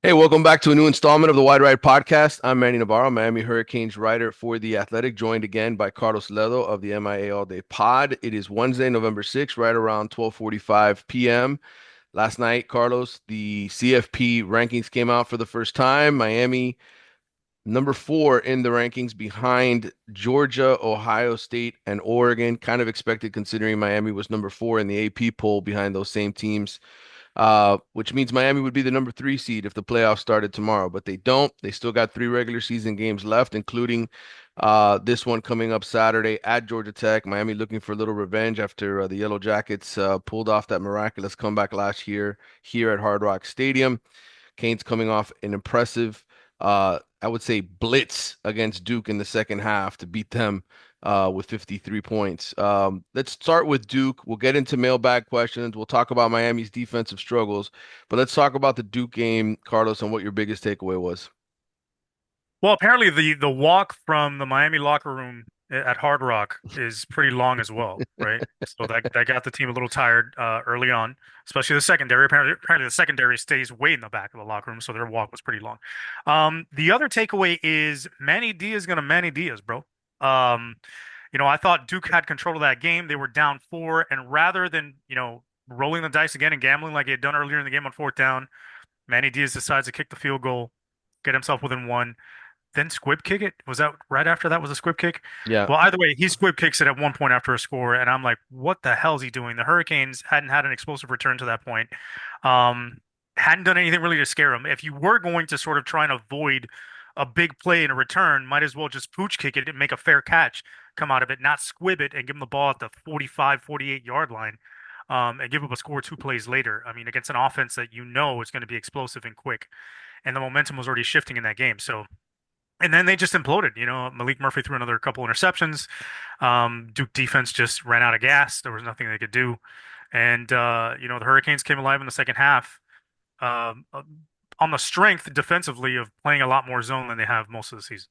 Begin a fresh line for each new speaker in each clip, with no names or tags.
Hey, welcome back to a new installment of the Wide Right Podcast. I'm Manny Navarro, Miami Hurricanes writer for The Athletic, joined again by Carlos Ledo of the MIA All Day Pod. It is Wednesday, November 6th, right around 12:45 p.m. Last night, Carlos, the CFP rankings came out for the first time. Miami, number four in the rankings behind Georgia, Ohio State, and Oregon. Kind of expected considering Miami was number four in the AP poll behind those same teams, which means Miami would be the number three seed if the playoffs started tomorrow. But they don't. They still got three regular season games left, including this one coming up Saturday at Georgia Tech. Miami looking for a little revenge after the Yellow Jackets pulled off that miraculous comeback last year here at Hard Rock Stadium. Canes coming off an impressive, I would say, blitz against Duke in the second half to beat them with 53 points. Let's start with Duke. We'll get into mailbag questions. We'll talk about Miami's defensive struggles, but let's talk about the Duke game, Carlos, and what your biggest takeaway was.
Well, apparently the walk from the Miami locker room at Hard Rock is pretty long as well, right? So that got the team a little tired early on, especially the secondary. Apparently the secondary stays way in the back of the locker room, so their walk was pretty long. The other takeaway is Manny Diaz gonna Manny Diaz, bro. Um, I thought Duke had control of that game. They were down four, and rather than rolling the dice again and gambling like he had done earlier in the game on fourth down, Manny Diaz decides to kick the field goal, get himself within one, then squib kick it. Was that right after that was a squib kick?
Yeah.
Well, either way, he squib kicks it at one point after a score, and I'm like, what the hell is he doing? The Hurricanes hadn't had an explosive return to that point. Um, hadn't done anything really to scare him. If you were going to sort of try and avoid a big play in a return, might as well just pooch kick it and make a fair catch come out of it, not squib it and give him the ball at the 45, 48 yard line. And give up a score two plays later. I mean, against an offense that you know is going to be explosive and quick, and the momentum was already shifting in that game. So, and then they just imploded. Malik Murphy threw another couple interceptions. Duke defense just ran out of gas. There was nothing they could do. And, the Hurricanes came alive in the second half um, uh, on the strength defensively of playing a lot more zone than they have most of the season.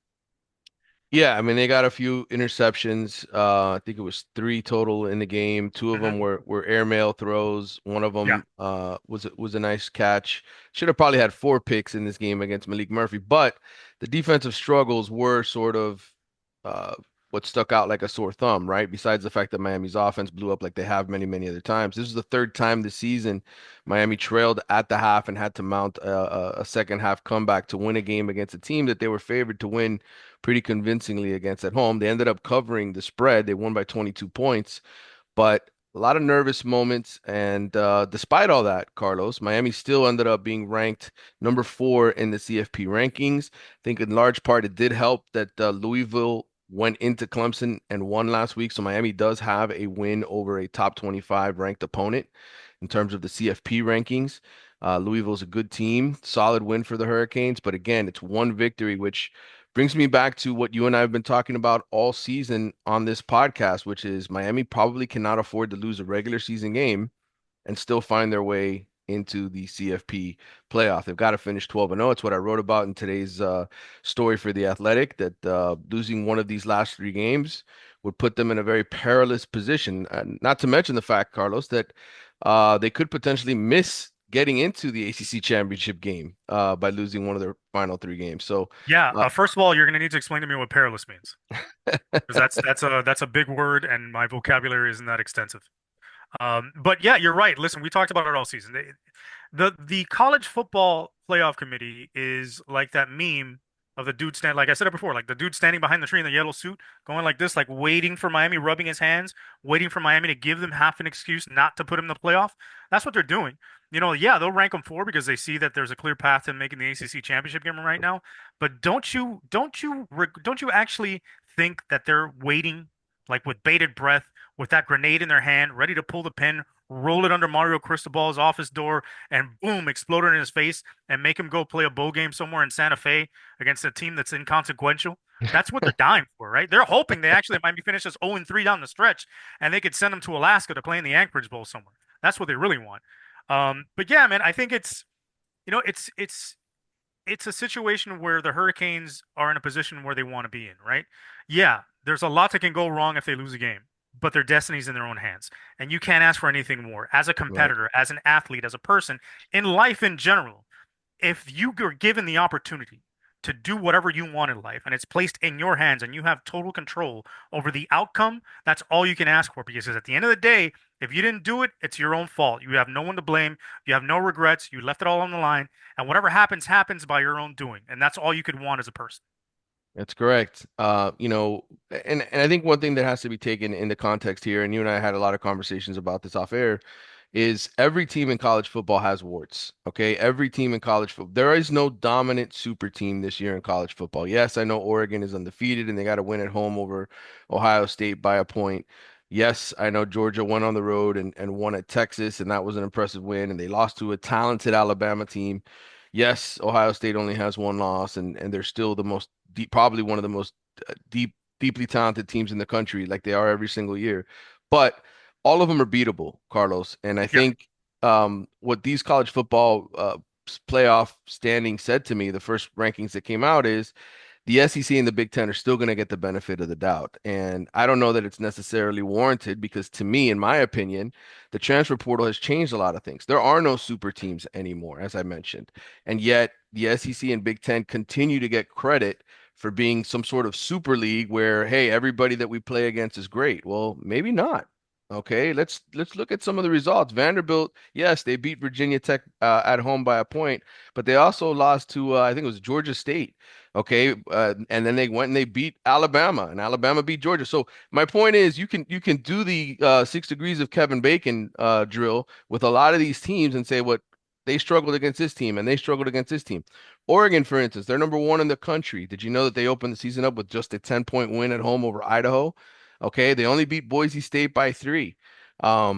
Yeah, I mean they got a few interceptions. I think it was three total in the game. Two of them
Hmm.
were airmail throws. One of
Yeah.
them was a nice catch. Should have probably had four picks in this game against Malik Murphy, but the defensive struggles were sort of uh, what stuck out like a sore thumb, right? Besides the fact that Miami's offense blew up like they have many, many other times. This is the third time this season Miami trailed at the half and had to mount a second half comeback to win a game against a team that they were favored to win pretty convincingly against at home. They ended up covering the spread. They won by 22 points, but a lot of nervous moments. And despite all that, Carlos, Miami still ended up being ranked number four in the CFP rankings. I think in large part it did help that Louisville went into Clemson and won last week. So Miami does have a win over a top 25 ranked opponent in terms of the CFP rankings. Louisville's a good team, solid win for the Hurricanes. But again, it's one victory, which brings me back to what you and I have been talking about all season on this podcast, which is Miami probably cannot afford to lose a regular season game and still find their way into the CFP playoff. They've got to finish 12-0. It's what I wrote about in today's story for The Athletic, that losing one of these last three games would put them in a very perilous position. Not to mention the fact, Carlos, that they could potentially miss getting into the ACC championship game by losing one of their final three games. So,
Yeah.
uh,
First of all, you're going to need to explain to me what perilous means, because that's a big word, and my vocabulary isn't that extensive. But yeah, you're right. Listen, we talked about it all season. The college football playoff committee is like that meme of the dude stand, like I said it before, like the dude standing behind the tree in the yellow suit, going like this, like waiting for Miami, rubbing his hands, waiting for Miami to give them half an excuse not to put him in the playoff. That's what they're doing. Yeah, they'll rank them four because they see that there's a clear path to making the ACC championship game right now. But don't you actually think that they're waiting like with bated breath, with that grenade in their hand, ready to pull the pin, roll it under Mario Cristobal's office door, and boom, explode it in his face and make him go play a bowl game somewhere in Santa Fe against a team that's inconsequential? That's what they're dying for, right? They're hoping they actually might be finished as 0-3 down the stretch, and they could send them to Alaska to play in the Anchorage Bowl somewhere. That's what they really want. But yeah, man, I think you know, it's it's it's a situation where the Hurricanes are in a position where they want to be in, right? Yeah, there's a lot that can go wrong if they lose a game, but their destiny's in their own hands. And you can't ask for anything more as a
right.
competitor, as an athlete, as a person, in life in general. if you are given the opportunity to do whatever you want in life and it's placed in your hands and you have total control over the outcome, that's all you can ask for. Because at the end of the day, if you didn't do it, it's your own fault. You have no one to blame. You have no regrets. You left it all on the line. And whatever happens, happens by your own doing. And that's all you could want as a person.
That's correct. And I think one thing that has to be taken into context here, and you and I had a lot of conversations about this off air, is every team in college football has warts. Okay, every team in college football. There is no dominant super team this year in college football. Yes, I know Oregon is undefeated and they got to win at home over Ohio State by a point. Yes, I know Georgia went on the road and won at Texas, and that was an impressive win, and they lost to a talented Alabama team. Yes, Ohio State only has one loss, and they're still the most deep, probably one of the most deeply talented teams in the country, like they are every single year. But all of them are beatable, Carlos. And I
Yeah.
think what these college football playoff standings said to me, the first rankings that came out, is the SEC and the Big Ten are still going to get the benefit of the doubt. And I don't know that it's necessarily warranted because, to me, in my opinion, the transfer portal has changed a lot of things. There are no super teams anymore, as I mentioned. And yet, the SEC and Big Ten continue to get credit for being some sort of super league where, hey, everybody that we play against is great. Well, maybe not. Okay, let's look at some of the results. Vanderbilt, yes, they beat Virginia Tech at home by a point, but they also lost to I think it was Georgia State. Okay, and then they went and they beat Alabama, and Alabama beat Georgia. So my point is, you can do the 6 degrees of Kevin Bacon drill with a lot of these teams and say what they struggled against this team and they struggled against this team. Oregon, for instance, they're number one in the country. Did you know that they opened the season up with just a 10-point win at home over Idaho? Okay, they only beat Boise State by three. I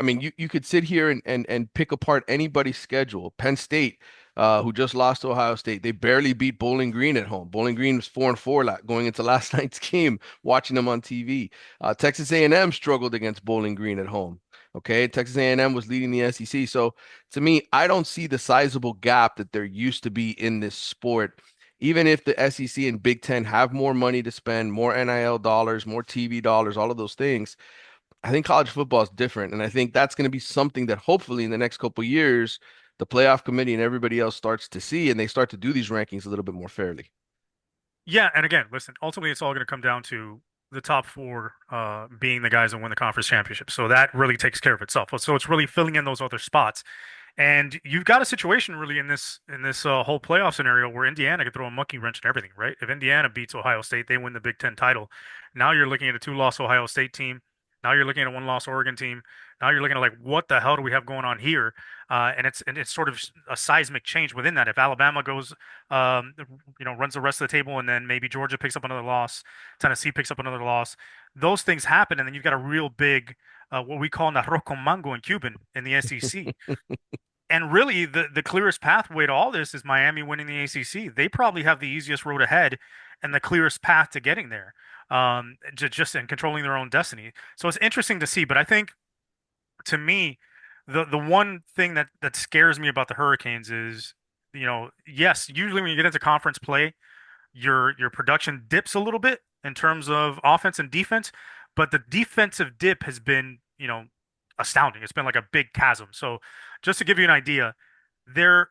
mean, you could sit here and pick apart anybody's schedule. Penn State, who just lost to Ohio State, they barely beat Bowling Green at home. Bowling Green was 4-4 going into last night's game, watching them on TV. Texas A&M struggled against Bowling Green at home. Okay, Texas A&M was leading the SEC. So to me, I don't see the sizable gap that there used to be in this sport. Even if the SEC and Big Ten have more money to spend, more NIL dollars, more TV dollars, all of those things, I think college football is different. And I think that's going to be something that hopefully in the next couple of years, the playoff committee and everybody else starts to see and they start to do these rankings a little bit more fairly.
Yeah, and again, listen, ultimately it's all going to come down to the top four being the guys that win the conference championship. So that really takes care of itself. So it's really filling in those other spots. And you've got a situation really in this whole playoff scenario where Indiana could throw a monkey wrench in everything, right? If Indiana beats Ohio State, they win the Big Ten title. Now you're looking at a two-loss Ohio State team. Now you're looking at a one-loss Oregon team. Now you're looking at like what the hell do we have going on here? And it's sort of a seismic change within that. If Alabama goes, um, runs the rest of the table, and then maybe Georgia picks up another loss, Tennessee picks up another loss, those things happen, and then you've got a real big what we call an arroz con mango in Cuban in the SEC. And really, the clearest pathway to all this is Miami winning the ACC. They probably have the easiest road ahead and the clearest path to getting there, just and controlling their own destiny. So it's interesting to see. But I think, to me, the one thing that scares me about the Hurricanes is, yes, usually when you get into conference play, your production dips a little bit in terms of offense and defense, but the defensive dip has been, astounding. It's been like a big chasm. So just to give you an idea, they're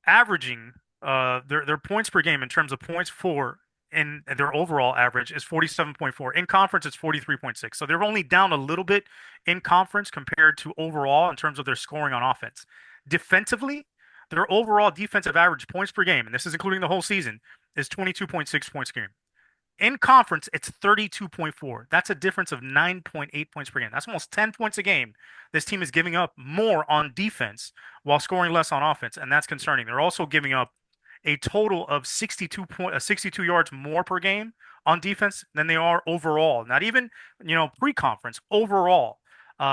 averaging their points per game in terms of points for and their overall average is 47.4. In conference, it's 43.6. So they're only down a little bit in conference compared to overall in terms of their scoring on offense. Defensively, their overall defensive average points per game, and this is including the whole season, is 22.6 points per game. In conference, it's 32.4. That's a difference of 9.8 points per game. That's almost 10 points a game. This team is giving up more on defense while scoring less on offense, and that's concerning. They're also giving up a total of 62 yards more per game on defense than they are overall. Not even, pre-conference, overall.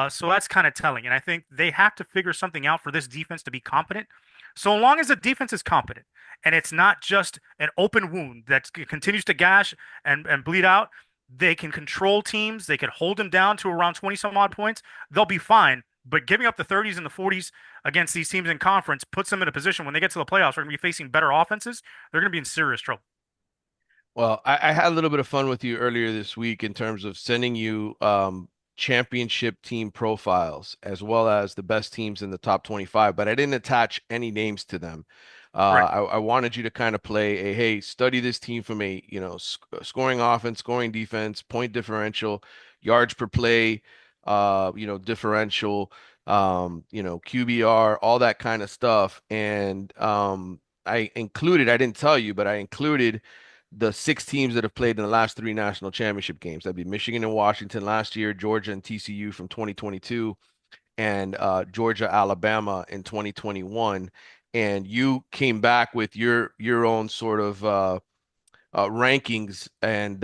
So that's kind of telling. And I think they have to figure something out for this defense to be competent. So long as the defense is competent and it's not just an open wound that continues to gash and bleed out, they can control teams. They can hold them down to around 20 some odd points. They'll be fine. But giving up the 30s and the 40s against these teams in conference puts them in a position when they get to the playoffs, they're going to be facing better offenses. They're going to be in serious trouble.
Well, I had a little bit of fun with you earlier this week in terms of sending you championship team profiles as well as the best teams in the top 25, but I didn't attach any names to them.
Right.
I wanted you to kind of play a, hey, study this team from a, scoring offense, scoring defense, point differential, yards per play, differential, QBR, all that kind of stuff. And I didn't tell you, but I included the six teams that have played in the last three national championship games. That'd be Michigan and Washington last year, Georgia and TCU from 2022, and Georgia, Alabama in 2021. And you came back with your own sort of rankings, and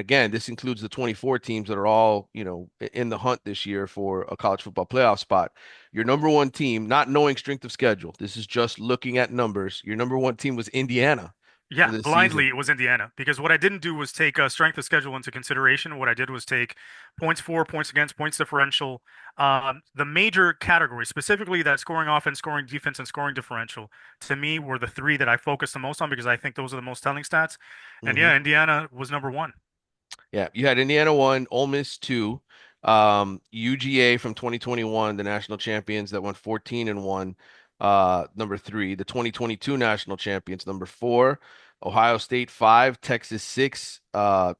again, this includes the 24 teams that are all in the hunt this year for a college football playoff spot. Your number one team, not knowing strength of schedule, this is just looking at numbers. Your number one team was Indiana for
Yeah,
this
blindly
season.
it was Indiana because what I didn't do was take strength of schedule into consideration. What I did was take points for, points against, points differential, the major categories, specifically that scoring offense, scoring defense, and scoring differential. To me, were the three that I focused the most on because I think those are the most telling stats. And
Hmm.
yeah, Indiana was number one.
Yeah, you had Indiana one, Ole Miss two, UGA from 2021, the national champions that went 14 and one, number three, the 2022 national champions, number four, Ohio State five, Texas six,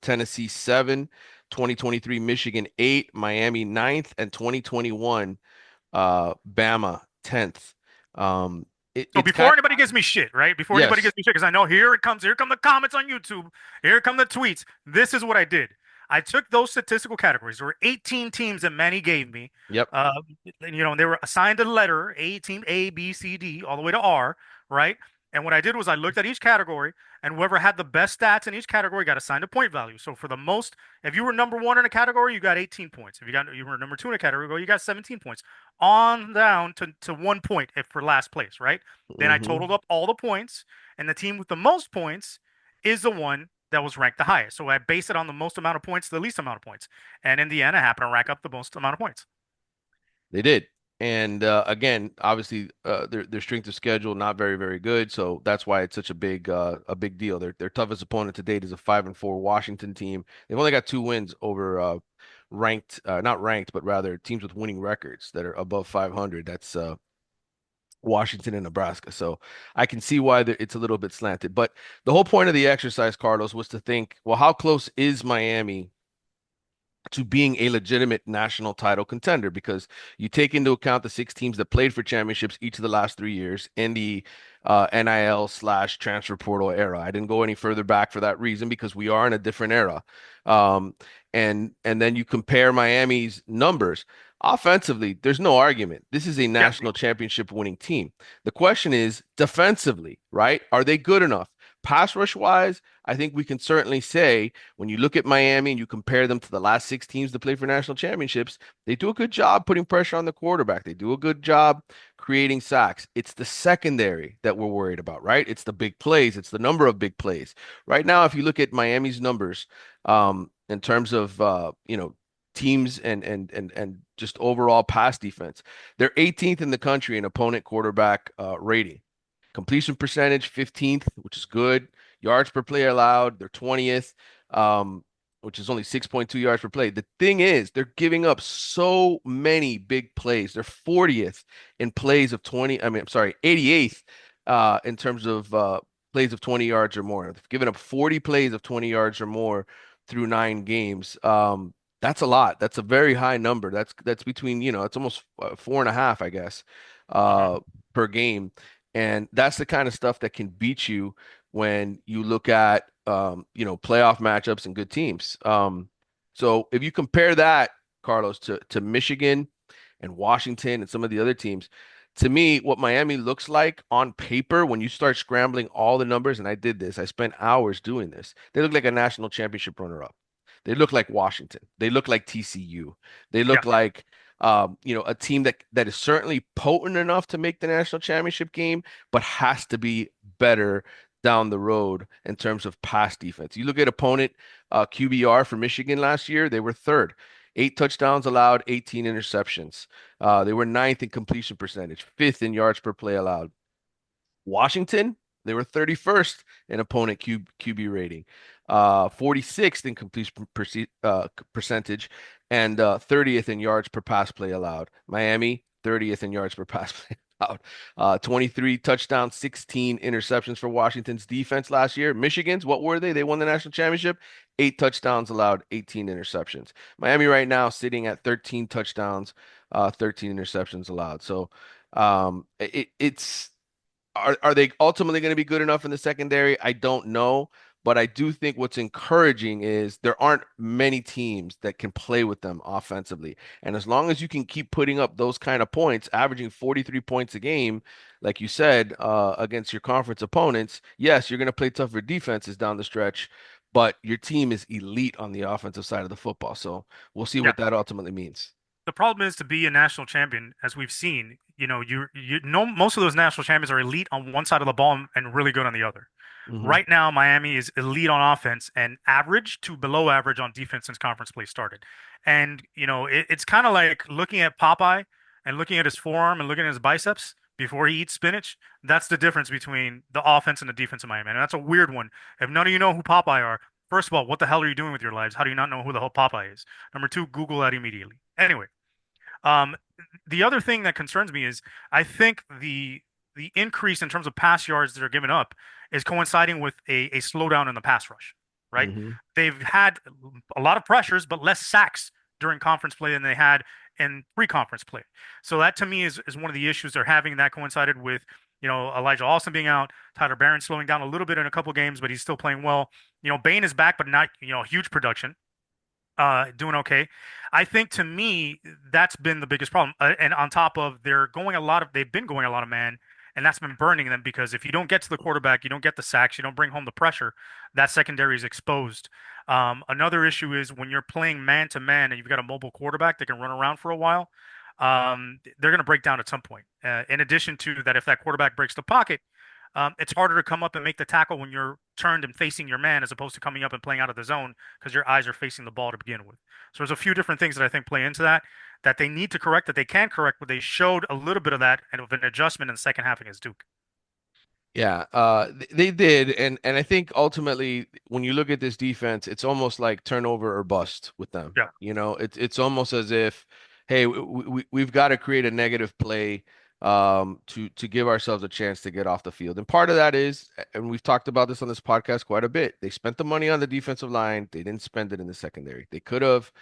Tennessee seven, 2023 Michigan eight, Miami ninth, and 2021 Bama 10th.
So
It's kind
before anybody gives me shit, right? Before anybody
Yes.
gives me shit, because I know here it comes, here come the comments on YouTube, here come the tweets. This is what I did. I took those statistical categories. There were 18 teams that Manny gave me.
Yep.
Uh, and they were assigned a letter, A team A, B, C, D, all the way to R, right? And what I did was I looked at each category, and whoever had the best stats in each category got assigned a point value. So for the most, if you were number one in a category, you got 18 points. If you were number two in a category, you got 17 points. On down to 1 point if for last place, right? Then I
Hmm.
totaled up all the points, and the team with the most points is the one that was ranked the highest. So I base it on the most amount of points, the least amount of points. And Indiana happened to rack up the most amount of points.
They did. And again, obviously, their strength of schedule not very, very good. So that's why it's such a big deal. Their toughest opponent to date is a 5-4 Washington team. They've only got two wins over ranked, not ranked, but rather teams with winning records that are above 500. That's Washington and Nebraska. So I can see why it's a little bit slanted. But the whole point of the exercise, Carlos, was to think, well, how close is Miami to being a legitimate national title contender? Because you take into account the six teams that played for championships each of the last 3 years in the NIL slash transfer portal era. I didn't go any further back for that reason because we are in a different era. Um, and then you compare Miami's numbers. Offensively, there's no argument. This is a
Yeah,
national championship winning team. The question is defensively, right? Are they good enough? Pass rush wise, I think we can certainly say when you look at Miami and you compare them to the last six teams that play for national championships, they do a good job putting pressure on the quarterback. They do a good job creating sacks. It's the secondary that we're worried about, right? It's the big plays. It's the number of big plays. Right now, if you look at Miami's numbers, in terms of teams and just overall pass defense, they're 18th in the country in opponent quarterback rating. Completion percentage 15th, which is good. Yards per play allowed, they're 20th, um, which is only 6.2 yards per play. The thing is, they're giving up so many big plays. They're 40th in plays of 20. I mean, I'm sorry, 88th in terms of plays of 20 yards or more. They've given up 40 plays of 20 yards or more through 9 games. That's a lot. That's a very high number. That's between, it's almost four and a half, I guess,
mhm.
uh, per game. And that's the kind of stuff that can beat you when you look at playoff matchups and good teams. So if you compare that, Carlos, to Michigan and Washington and some of the other teams, to me, what Miami looks like on paper when you start scrambling all the numbers, and I did this, I spent hours doing this. They look like a national championship runner-up. They look like Washington. They look like TCU. They
Yeah.
look like a team that is certainly potent enough to make the national championship game, but has to be better down the road in terms of pass defense. You look at opponent QBR for Michigan last year, they were third. 8 touchdowns allowed, 18 interceptions. They were ninth in completion percentage, fifth in yards per play allowed. Washington, they were 31st in opponent QB rating, 46th in completion percentage, and 30th in yards per pass play allowed. Miami, 30th in yards per pass play. Out. 23 touchdowns, 16 interceptions for Washington's defense last year. Michigan's, what were they? They won the national championship. 8 touchdowns allowed, 18 interceptions. Miami right now sitting at 13 touchdowns, 13 interceptions allowed. So it's are they ultimately going to be good enough in the secondary? I don't know, but I do think what's encouraging is there aren't many teams that can play with them offensively. And as long as you can keep putting up those kind of points, averaging 43 points a game, like you said, against your conference opponents, yes, you're going to play tougher defenses down the stretch, but your team is elite on the offensive side of the football. So we'll see
Yeah.
what that ultimately means.
The problem is to be a national champion, as we've seen, you know most of those national champions are elite on one side of the ball and really good on the other.
Hmm.
Right now, Miami is elite on offense and average to below average on defense since conference play started. And it's kind of like looking at Popeye and looking at his forearm and looking at his biceps before he eats spinach. That's the difference between the offense and the defense of Miami. And that's a weird one. If none of you know who Popeye are, first of all, what the hell are you doing with your lives? How do you not know who the hell Popeye is? Number two, Google that immediately. Anyway, um, the other thing that concerns me is I think the increase in terms of pass yards that are given up is coinciding with a slowdown in the pass rush, right?
Hmm.
They've had a lot of pressures, but less sacks during conference play than they had in pre-conference play. So that to me is one of the issues they're having. That coincided with Elijah Austin being out, Tyler Barron slowing down a little bit in a couple games, but he's still playing well. Bain is back, but not huge production, doing okay. I think to me that's been the biggest problem. And on top of they've been going a lot of man, and that's been burning them because if you don't get to the quarterback, you don't get the sacks, you don't bring home the pressure, that secondary is exposed. Another issue is when you're playing man to man and you've got a mobile quarterback that can run around for a while, they're going to break down at some point. In addition to that, if that quarterback breaks the pocket, it's harder to come up and make the tackle when you're turned and facing your man as opposed to coming up and playing out of the zone because your eyes are facing the ball to begin with. So there's a few different things that I think play into that they need to correct, that they can correct, but they showed a little bit of that and of an adjustment in the second half against Duke.
Yeah, they did, and I think ultimately when you look at this defense, it's almost like turnover or bust with them.
Yeah,
It's almost as if, hey, we've got to create a negative play to give ourselves a chance to get off the field. And part of that is, and we've talked about this on this podcast quite a bit, they spent the money on the defensive line, they didn't spend it in the secondary. They could have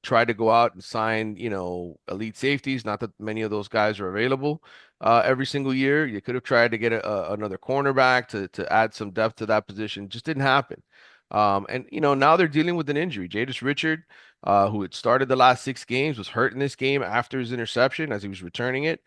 try to go out and sign, elite safeties. Not that many of those guys are available every single year. You could have tried to get another cornerback to add some depth to that position. Just didn't happen. And now they're dealing with an injury. Jadis Richard, who had started the last 6 games, was hurt in this game after his interception as he was returning it.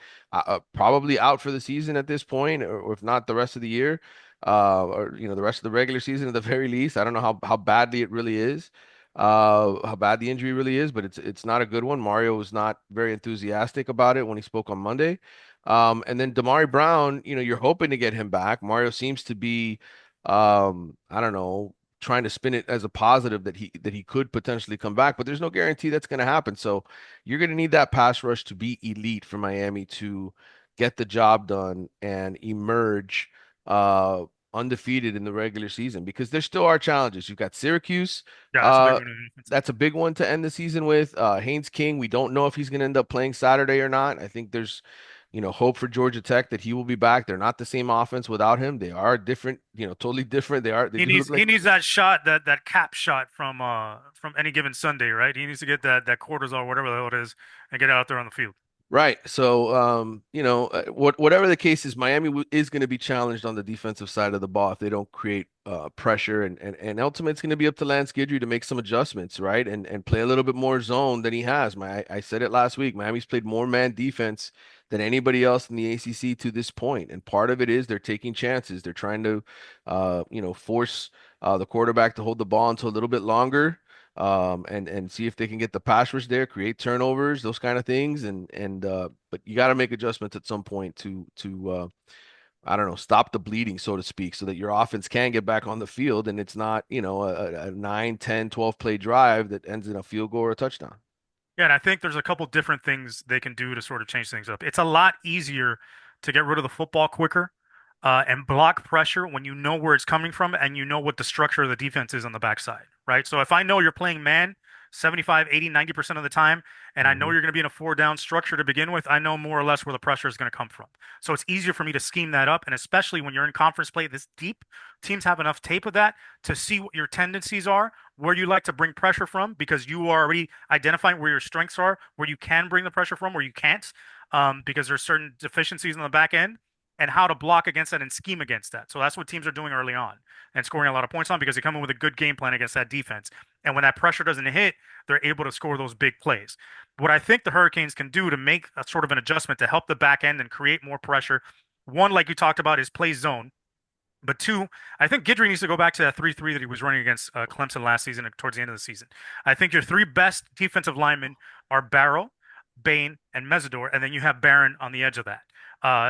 Probably out for the season at this point, or if not the rest of the year, or the rest of the regular season at the very least. I don't know how badly it really is, how bad the injury really is, but it's not a good one. Mario was not very enthusiastic about it when he spoke on Monday. And then Damari Brown, you're hoping to get him back. Mario seems to be, I don't know, trying to spin it as a positive that he could potentially come back, but there's no guarantee that's going to happen. So you're going to need that pass rush to be elite for Miami to get the job done and emerge undefeated in the regular season because there still are challenges. You've got Syracuse.
yeah, that's a big
Uh,
one in the defensive
that's
end.
a big one to end the season with. Haynes King, we don't know if he's going to end up playing Saturday or not. I think there's, hope for Georgia Tech that he will be back. They're not the same offense without him. They are different, totally different. They
He
do look
needs he
like.
needs that shot, that cap shot from any given Sunday, right? He needs to get that cortisol, whatever the hell it is, and get out there on the field.
Right. So, whatever the case is, Miami is going to be challenged on the defensive side of the ball if they don't create pressure, and ultimately it's going to be up to Lance Guidry to make some adjustments, right, and play a little bit more zone than he has. I said it last week. Miami's played more man defense than anybody else in the ACC to this point, and part of it is they're taking chances. They're trying to, force the quarterback to hold the ball until a little bit longer, and see if they can get the pass rush there, create turnovers, those kind of things, and but you got to make adjustments at some point to I don't know, stop the bleeding, so to speak, so that your offense can get back on the field and it's not, a 9, 10, 12 play drive that ends in a field goal or a touchdown.
Yeah, and I think there's a couple different things they can do to sort of change things up. It's a lot easier to get rid of the football quicker, and block pressure when you know where it's coming from and you know what the structure of the defense is on the backside, right? So if I know you're playing man, 75, 80, 90% of the time, and I know
Hmm.
you're going to be in a four down structure to begin with, I know more or less where the pressure is going to come from. So it's easier for me to scheme that up. And especially when you're in conference play this deep, teams have enough tape of that to see what your tendencies are, where you like to bring pressure from, because you are already identifying where your strengths are, where you can bring the pressure from, where you can't, because there's certain deficiencies on the back end, and how to block against that and scheme against that. So that's what teams are doing early on and scoring a lot of points on because they come in with a good game plan against that defense. And when that pressure doesn't hit, they're able to score those big plays. What I think the Hurricanes can do to make a sort of an adjustment to help the back end and create more pressure, one, like you talked about, is play zone. But two, I think Guidry needs to go back to that 3-3 that he was running against Clemson last season and towards the end of the season. I think your three best defensive linemen are Barrow, Bain, and Mesidor, and then you have Barron on the edge of that.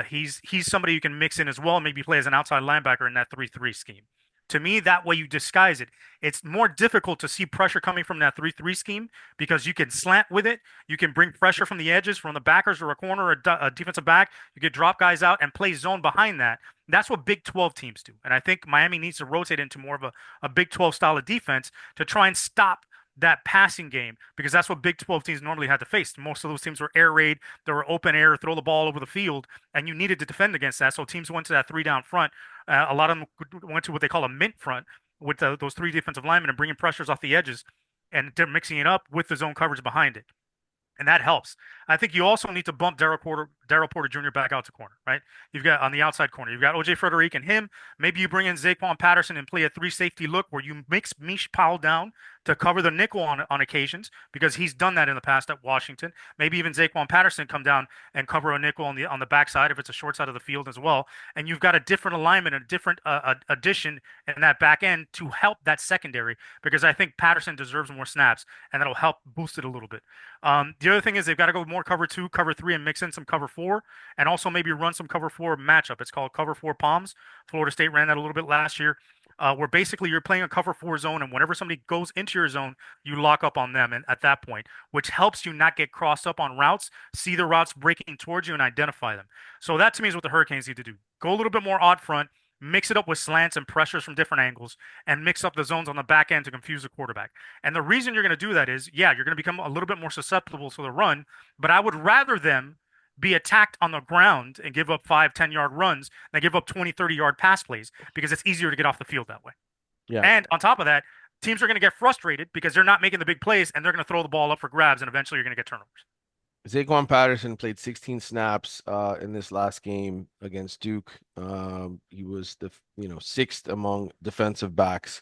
He's somebody you can mix in as well, maybe play as an outside linebacker in that 3-3 scheme. To me, that way you disguise it. It's more difficult to see pressure coming from that 3-3 scheme because you can slant with it. You can bring pressure from the edges, from the backers or a corner or a defensive back. You can drop guys out and play zone behind that. That's what Big 12 teams do. And I think Miami needs to rotate into more of a Big 12 style of defense to try and stop that passing game because that's what Big 12 teams normally had to face. Most of those teams were air raid, they were open air, throw the ball over the field, and you needed to defend against that. So teams went to that three down front. A lot of them went to what they call a mint front with those three defensive linemen and bringing pressures off the edges, and they're mixing it up with the zone coverage behind it. And that helps. I think you also need to bump Daryl Porter Jr. back out to corner, right? You've got on the outside corner, you've got OJ Frederick and him. Maybe you bring in Zaquan Patterson and play a three safety look where you mix Mish Powell down to cover the nickel on occasions because he's done that in the past at Washington. Maybe even Zaquan Patterson come down and cover a nickel on the backside if it's a short side of the field as well. And you've got a different alignment, a different addition in that back end to help that secondary because I think Patterson deserves more snaps and that'll help boost it a little bit. The other thing is they've got to go more cover two, cover three, and mix in some cover four, and also maybe run some cover four matchup. It's called cover four palms. Florida State ran that a little bit last year, where basically you're playing a cover four zone, and whenever somebody goes into your zone, you lock up on them, and at that point, which helps you not get crossed up on routes, see the routes breaking towards you, and identify them. So that to me is what the Hurricanes need to do. Go a little bit more odd front. Mix it up with slants and pressures from different angles and mix up the zones on the back end to confuse the quarterback. And the reason you're going to do that is, yeah, you're going to become a little bit more susceptible to the run, but I would rather them be attacked on the ground and give up 5, 10 yard runs than give up 20, 30 yard pass plays because it's easier to get off the field that way.
Yeah.
And on top of that, teams are going to get frustrated because they're not making the big plays and they're going to throw the ball up for grabs and eventually you're going to get turnovers.
Zaquan Patterson played 16 snaps in this last game against Duke. He was the sixth among defensive backs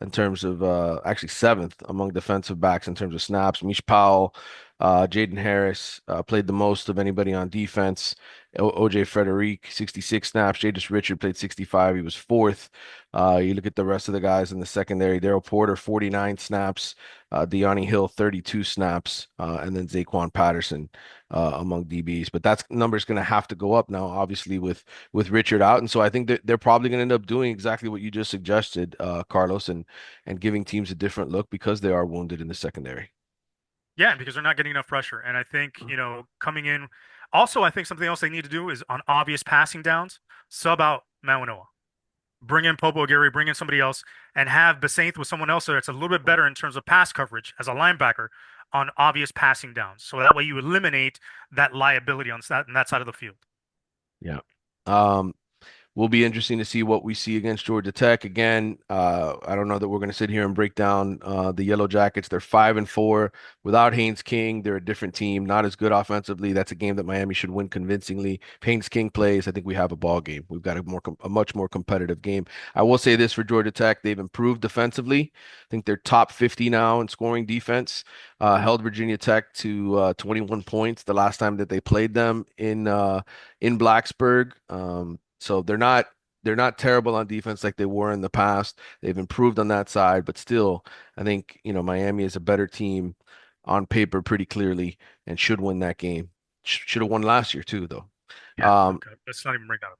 in terms of actually seventh among defensive backs in terms of snaps. Mish Powell, Jaden Harris played the most of anybody on defense. OJ Frederick, 66 snaps. Jadis Richard played 65. He was fourth. You look at the rest of the guys in the secondary. Daryl Porter, 49 snaps. Deani Hill, 32 snaps. And then Zaquan Patterson among DBs. But that number's going to have to go up now, obviously, with Richard out. And so I think that they're probably going to end up doing exactly what you just suggested, Carlos, and giving teams a different look because they are wounded in the secondary.
Yeah, because they're not getting enough pressure. And I think, coming in, also, I think something else they need to do is on obvious passing downs, sub out Manoa. Bring in Popo Gary, bring in somebody else, and have Besaint with someone else that's a little bit better in terms of pass coverage as a linebacker on obvious passing downs. So that way you eliminate that liability on that side of the field.
Yeah. Um, will be interesting to see what we see against Georgia Tech. Again, I don't know that we're going to sit here and break down the Yellow Jackets. They're 5-4 without Haynes King. They're a different team, not as good offensively. That's a game that Miami should win convincingly. If Haynes King plays, I think we have a ball game. We've got a much more competitive game. I will say this for Georgia Tech: they've improved defensively. I think they're top 50 now in scoring defense. Held Virginia Tech to 21 points the last time that they played them in Blacksburg. So they're not terrible on defense like they were in the past. They've improved on that side, but still, I think, Miami is a better team on paper pretty clearly and should win that game. Should have won last year too, though.
Yeah,
Um,
okay. Let's not even bring that up.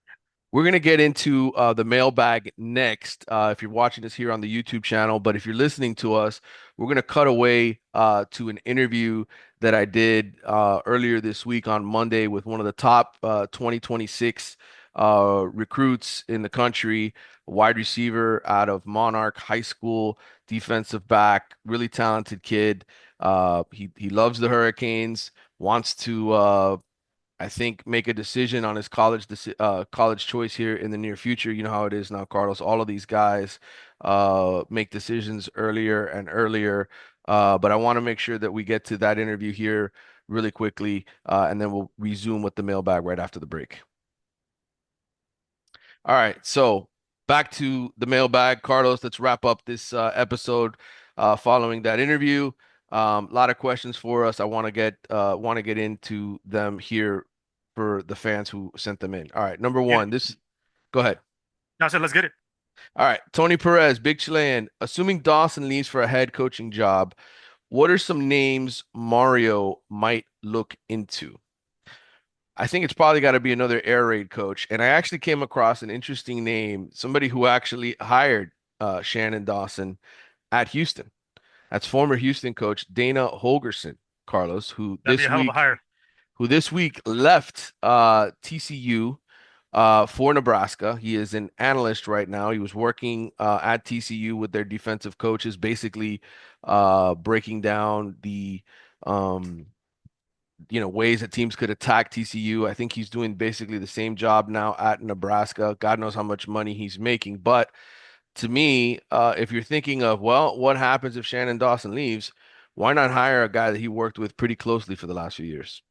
we're going to get into the mailbag next if you're watching us here on the YouTube channel. But if you're listening to us, we're going to cut away to an interview that I did earlier this week on Monday with one of the top 2026 recruits in the country, wide receiver out of Monarch High School, defensive back, really talented kid. He loves the Hurricanes, wants to I think make a decision on his college choice here in the near future. You know how it is now, Carlos. All of these guys make decisions earlier and earlier. But I want to make sure that we get to that interview here really quickly, and then we'll resume with the mailbag right after the break. All right, so back to the mailbag, Carlos. Let's wrap up this episode following that interview. A lot of questions for us. I want to get into them here for the fans who sent them in. All right, number
You,
one, this. Go ahead.
I said, let's get it.
All right, Tony Perez, Big Chilean. Assuming Dawson leaves for a head coaching job, what are some names Mario might look into? I think it's probably got to be another air raid coach. And I actually came across an interesting name, somebody who actually hired Shannon Dawson at Houston. That's former Houston coach Dana Holgerson, Carlos,
That'd be a hell of a hire.
who this week left TCU for Nebraska. He is an analyst right now. He was working at TCU with their defensive coaches, basically breaking down the um, ways that teams could attack TCU. I think he's doing basically the same job now at Nebraska. God knows how much money he's making. But to me, if you're thinking of, well, what happens if Shannon Dawson leaves? Why not hire a guy that he worked with pretty closely for the last few years?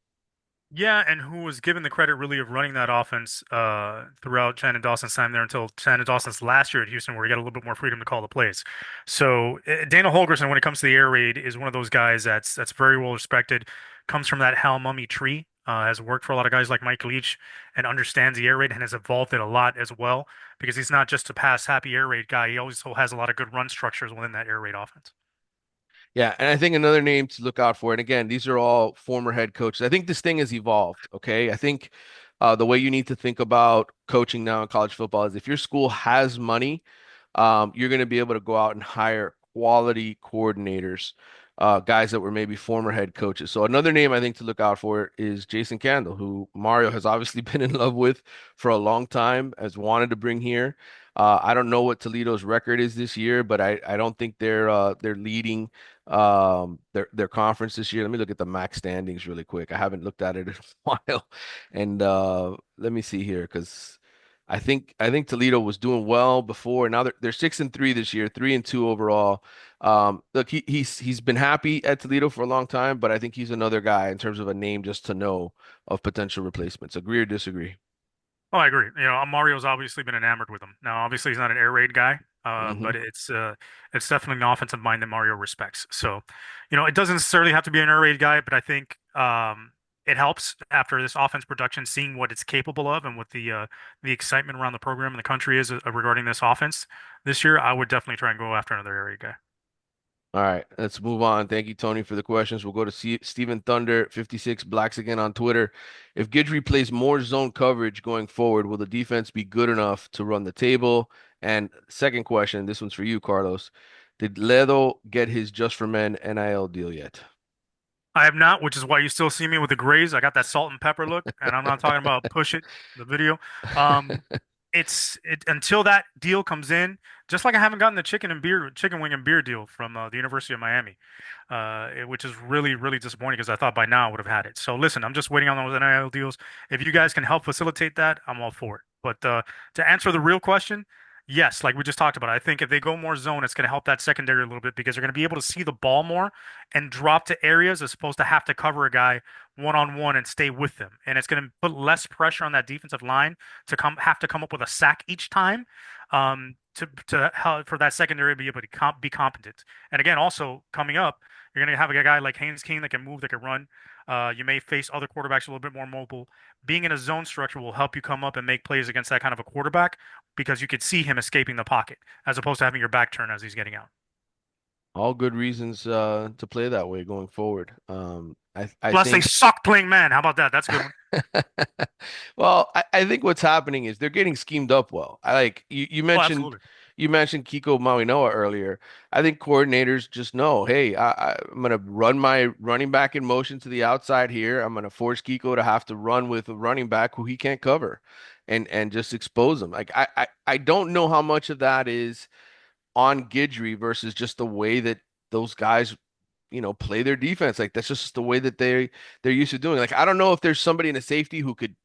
Yeah, and who was given the credit really of running that offense throughout Shannon Dawson's time there until Shannon Dawson's last year at Houston, where he got a little bit more freedom to call the plays. So Dana Holgerson, when it comes to the air raid, is one of those guys that's very well respected. Comes from that Hal Mummy tree. Has worked for a lot of guys like Mike Leach and understands the air raid and has evolved it a lot as well because he's not just a pass happy air raid guy. He also has a lot of good run structures within that air raid offense.
Yeah, and I think another name to look out for, and again, these are all former head coaches. I think this thing has evolved. Okay. I think the way you need to think about coaching now in college football is if your school has money, you're going to be able to go out and hire quality coordinators, guys that were maybe former head coaches. So another name I think to look out for is Jason Candle, who Mario has obviously been in love with for a long time, has wanted to bring here. I don't know what Toledo's record is this year, but I don't think they're leading their conference this year. Let me look at the MAC standings really quick. I haven't looked at it in a while. And let me see here because I think Toledo was doing well before. Now they're 6-3 this year, 3-2 overall. Look, he's been happy at Toledo for a long time, but I think he's another guy in terms of a name just to know of potential replacements. Agree or disagree?
Oh, I agree. Mario's obviously been enamored with him. Now, obviously, he's not an air raid guy,
Hmm.
but it's definitely an offensive mind that Mario respects. So, it doesn't necessarily have to be an air raid guy, but I think it helps after this offense production, seeing what it's capable of and what the excitement around the program and the country is regarding this offense this year. I would definitely try and go after another air raid guy.
All right, let's move on. Thank you, Tony, for the questions. We'll go to Steven Thunder, 56 Blacks again on Twitter. If Guidry plays more zone coverage going forward, will the defense be good enough to run the table? And second question, this one's for you, Carlos. Did Ledo get his Just for Men NIL deal yet?
I have not, which is why you still see me with the grays. I got that salt and pepper look, and I'm not talking about push it, the video. Um, it's until that deal comes in, just like I haven't gotten the chicken wing and beer deal from the University of Miami, which is really, really disappointing because I thought by now I would have had it. So listen, I'm just waiting on those NIL deals. If you guys can help facilitate that, I'm all for it. But to answer the real question, yes, like we just talked about, I think if they go more zone, it's going to help that secondary a little bit because they're going to be able to see the ball more and drop to areas as opposed to have to cover a guy one on one and stay with them. And it's going to put less pressure on that defensive line to have to come up with a sack each time, for that secondary to be able to be competent. And again, also coming up, you're going to have a guy like Haynes King that can move, that can run. You may face other quarterbacks a little bit more mobile. Being in a zone structure will help you come up and make plays against that kind of a quarterback because you could see him escaping the pocket as opposed to having your back turn as he's getting out.
All good reasons to play that way going forward. I
Plus, they
think
suck playing man. How about that? That's a good one.
Well, I think what's happening is they're getting schemed up well. I like you
Oh,
mentioned
absolutely.
Kiko Mawinoa earlier. I think coordinators just know, hey, I'm gonna run my running back in motion to the outside here. I'm gonna force Kiko to have to run with a running back who he can't cover. and just expose them. Like I don't know how much of that is on Guidry versus just the way that those guys, play their defense. Like that's just the way that they're used to doing. Like I don't know if there's somebody in a safety who could,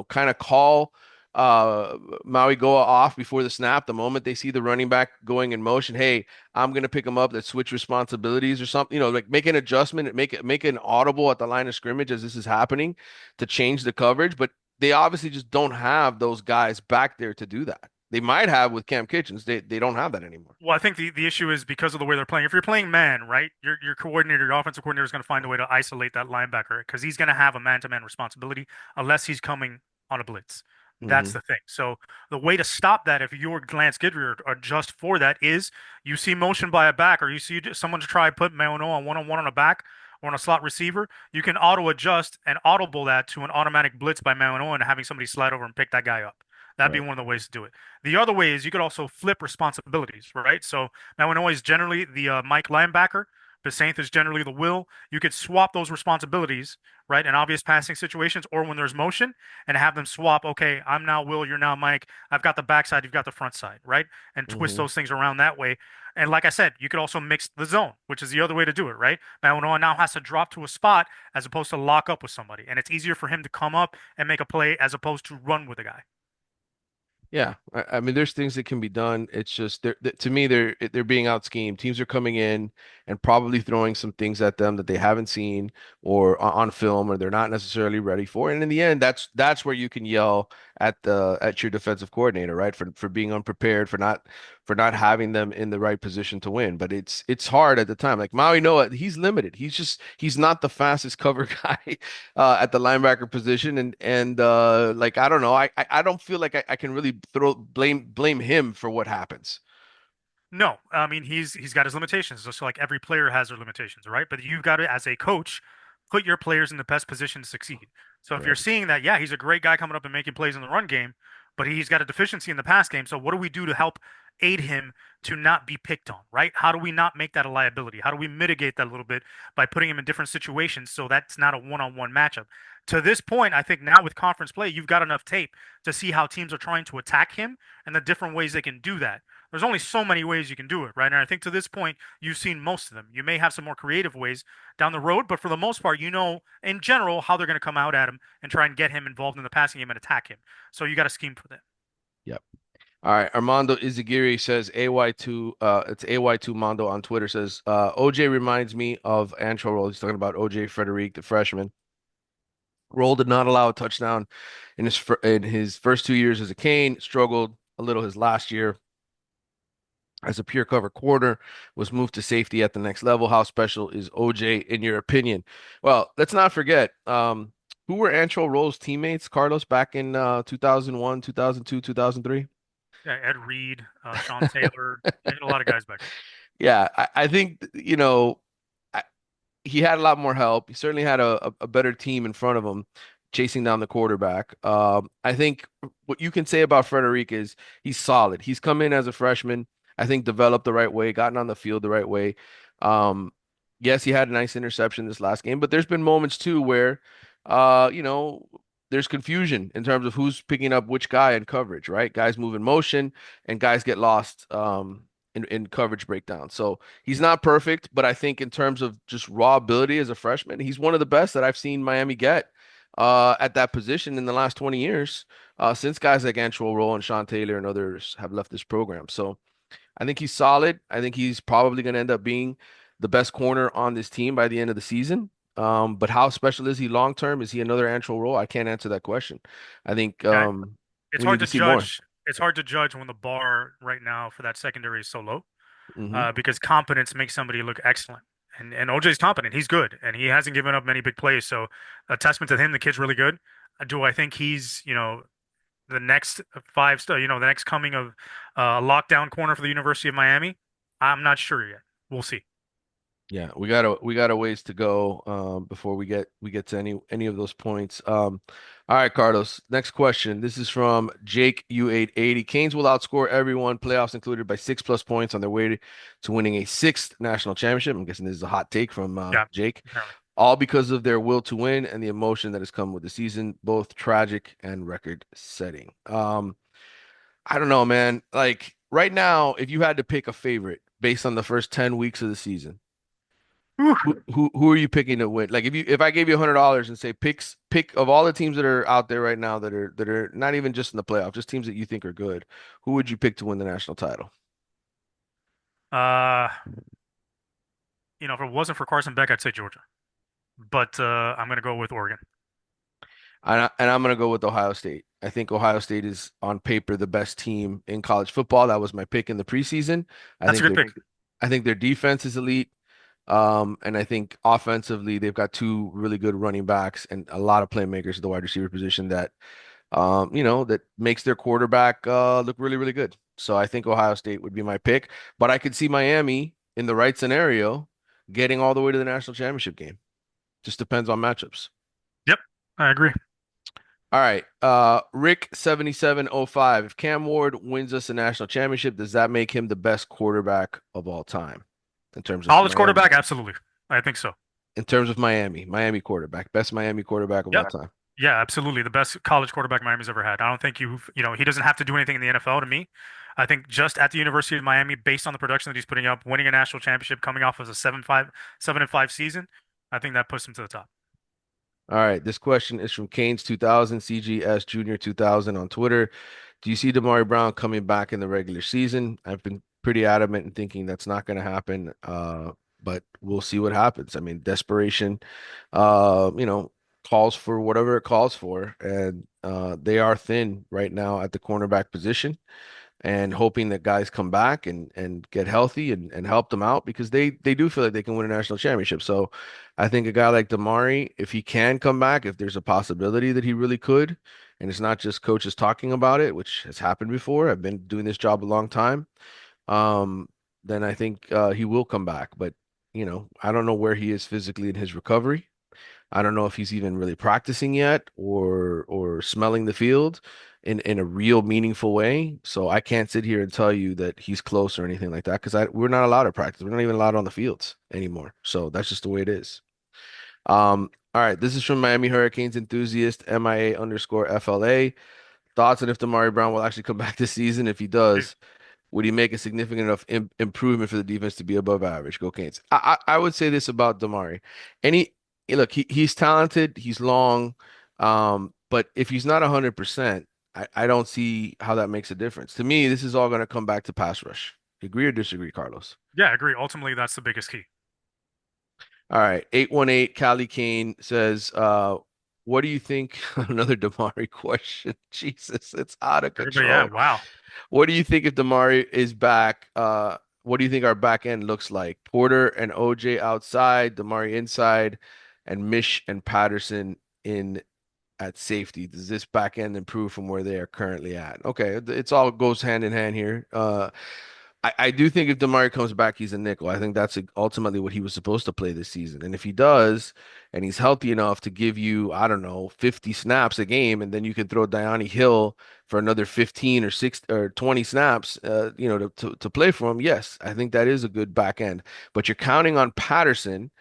kind of call Maui Goa off before the snap, the moment they see the running back going in motion. Hey, I'm gonna pick him up. Let's switch responsibilities or something. Like make an adjustment, make an audible at the line of scrimmage as this is happening to change the coverage. But they obviously just don't have those guys back there to do that. They might have with Cam Kitchens. They don't have that anymore.
Well, I think the issue is because of the way they're playing. If you're playing man, right, your coordinator, your offensive coordinator is going to find a way to isolate that linebacker because he's going to have a man-to-man responsibility unless he's coming on a blitz. That's
Hmm.
the thing. So the way to stop that, if you're Lance Guidry or just for that, is you see motion by a back or you see someone to try to put Mayono on one-on-one on a back or on a slot receiver, you can auto adjust and audible that to an automatic blitz by Mayono and having somebody slide over and pick that guy up. That'd be
Right.
one of the ways to do it. The other way is you could also flip responsibilities, right? So Malinois is generally the Mike linebacker. Besaint is generally the Will. You could swap those responsibilities, right, in obvious passing situations or when there's motion and have them swap. Okay, I'm now Will, you're now Mike. I've got the backside, you've got the front side, right? And twist
Hmm.
those things around that way. And like I said, you could also mix the zone, which is the other way to do it, right? Malinois now has to drop to a spot as opposed to lock up with somebody. And it's easier for him to come up and make a play as opposed to run with a guy.
Yeah, I mean, there's things that can be done. It's just to me, they're being out schemed. Teams are coming in and probably throwing some things at them that they haven't seen or on film, or they're not necessarily ready for. And in the end, that's where you can yell at your defensive coordinator, right? For being unprepared, for not having them in the right position to win. But it's hard at the time. Like Maui Noah, he's limited. He's not the fastest cover guy at the linebacker position, and like I don't know, I don't feel like I can really throw blame him for what happens.
No, I mean he's got his limitations, just like every player has their limitations, right? But you've got to, as a coach, put your players in the best position to succeed. So if you're
Right.
seeing that, yeah, he's a great guy coming up and making plays in the run game, but he's got a deficiency in the pass game. So what do we do to help aid him to not be picked on, right? How do we not make that a liability? How do we mitigate that a little bit by putting him in different situations so that's not a one-on-one matchup? To this point, I think now with conference play, you've got enough tape to see how teams are trying to attack him and the different ways they can do that. There's only so many ways you can do it, right? And I think to this point, you've seen most of them. You may have some more creative ways down the road, but for the most part, you know in general how they're going to come out at him and try and get him involved in the passing game and attack him. So you got to scheme for that.
Yep. All right. Armando Izagiri says AY2, it's AY2 Mondo on Twitter says, OJ reminds me of Antrel Roll. He's talking about OJ Frederic, the freshman. Roll did not allow a touchdown in his first 2 years as a Cane, struggled a little his last year as a pure cover corner, was moved to safety at the next level. How special is OJ in your opinion? Well, let's not forget, who were Antrel Roll's teammates, Carlos, back in 2001, 2002, 2003?
Yeah, Ed Reed, Sean Taylor, you had a lot of guys back there.
Yeah, I think, I, he had a lot more help. He certainly had a better team in front of him chasing down the quarterback. I think what you can say about Frederic is he's solid. He's come in as a freshman, I think developed the right way, gotten on the field the right way. Um, yes, he had a nice interception this last game, but there's been moments too where, uh, you know, there's confusion in terms of who's picking up which guy in coverage, right? Guys move in motion and guys get lost in coverage breakdown. So he's not perfect, but I think in terms of just raw ability as a freshman, he's one of the best that I've seen Miami get at that position in the last 20 years, since guys like Antrel Roll and Sean Taylor and others have left this program. So I think he's solid. I think he's probably going to end up being the best corner on this team by the end of the season. But how special is he long term? Is he another Antrel Roll? I can't answer that question. I think
Yeah, it's
we need
hard
to
to
see more.
judge. It's hard to judge when the bar right now for that secondary is so low,
Hmm.
because competence makes somebody look excellent. And OJ's competent. He's good, and he hasn't given up many big plays. So a testament to him. The kid's really good. Do I think he's the next the next coming of lockdown corner for the University of Miami? I'm not sure yet. We'll see.
Yeah, we got a ways to go before we get to any of those points. All right, Carlos. Next question. This is from Jake U880. Canes will outscore everyone, playoffs included, by 6+ points on their way to winning a sixth national championship. I'm guessing this is a hot take from
Yeah,
Jake.
apparently.
all because of their will to win and the emotion that has come with the season, both tragic and record setting. I don't know, man. Like right now, if you had to pick a favorite based on the first 10 weeks of the season,
Whew.
who are you picking to win? Like if I gave you $100 and say pick of all the teams that are out there right now that are not even just in the playoff, just teams that you think are good, who would you pick to win the national title?
Uh, if it wasn't for Carson Beck, I'd say Georgia. But I'm gonna go with Oregon.
And I'm gonna go with Ohio State. I think Ohio State is on paper the best team in college football. That was my pick in the preseason. I
That's a
think
good
their
pick.
I think their defense is elite. And I think offensively, they've got two really good running backs and a lot of playmakers at the wide receiver position that makes their quarterback look really, really good. So I think Ohio State would be my pick, but I could see Miami in the right scenario getting all the way to the national championship game. Just depends on matchups.
Yep, I agree.
All right. Rick 7705. If Cam Ward wins us a national championship, does that make him the best quarterback of all time in terms of
College
Miami?
quarterback, absolutely. I think so.
In terms of Miami quarterback, best Miami quarterback of all
Yep.
time.
Yeah, absolutely. The best college quarterback Miami's ever had. I don't think he doesn't have to do anything in the NFL to me. I think just at the University of Miami, based on the production that he's putting up, winning a national championship, coming off as a 7-5 season, I think that puts him to the top.
All right. This question is from Canes 2000, CGS Junior 2000 on Twitter. Do you see Damari Brown coming back in the regular season? I've been pretty adamant in thinking that's not going to happen. But we'll see what happens. I mean, desperation, calls for whatever it calls for, and they are thin right now at the cornerback position and hoping that guys come back and get healthy and help them out because they do feel like they can win a national championship. So I think a guy like Damari, if he can come back, if there's a possibility that he really could, and it's not just coaches talking about it, which has happened before. I've been doing this job a long time. Um, then I think he will come back. But I don't know where he is physically in his recovery. I don't know if he's even really practicing yet or smelling the field in a real meaningful way. So I can't sit here and tell you that he's close or anything like that because we're not allowed to practice. We're not even allowed on the fields anymore. So that's just the way it is. All right, this is from Miami Hurricanes enthusiast MIA underscore FLA. Thoughts on if Damari Brown will actually come back this season? If he does, would he make a significant enough improvement for the defense to be above average? Go Canes. I would say this about Damari. Any look, he's talented, he's long, but if he's not 100%, I don't see how that makes a difference. To me, this is all going to come back to pass rush. Agree or disagree, Carlos?
Yeah, I agree. Ultimately, that's the biggest key.
All right, 818 Cali Kane says, what do you think? Another Damari question. Jesus, it's out of
Everybody, yeah,
control.
wow.
What do you think if Damari is back? What do you think our back end looks like? Porter and OJ outside, Damari inside, and Mish and Patterson in at safety. Does this back end improve from where they are currently at? Okay, it's all goes hand in hand here. I do think if Damari comes back, he's a nickel. I think that's ultimately what he was supposed to play this season. And if he does, and he's healthy enough to give you, I don't know, 50 snaps a game, and then you can throw Dione Hill for another 15 or 6 or 20 snaps, to play for him, yes, I think that is a good back end. But you're counting on Patterson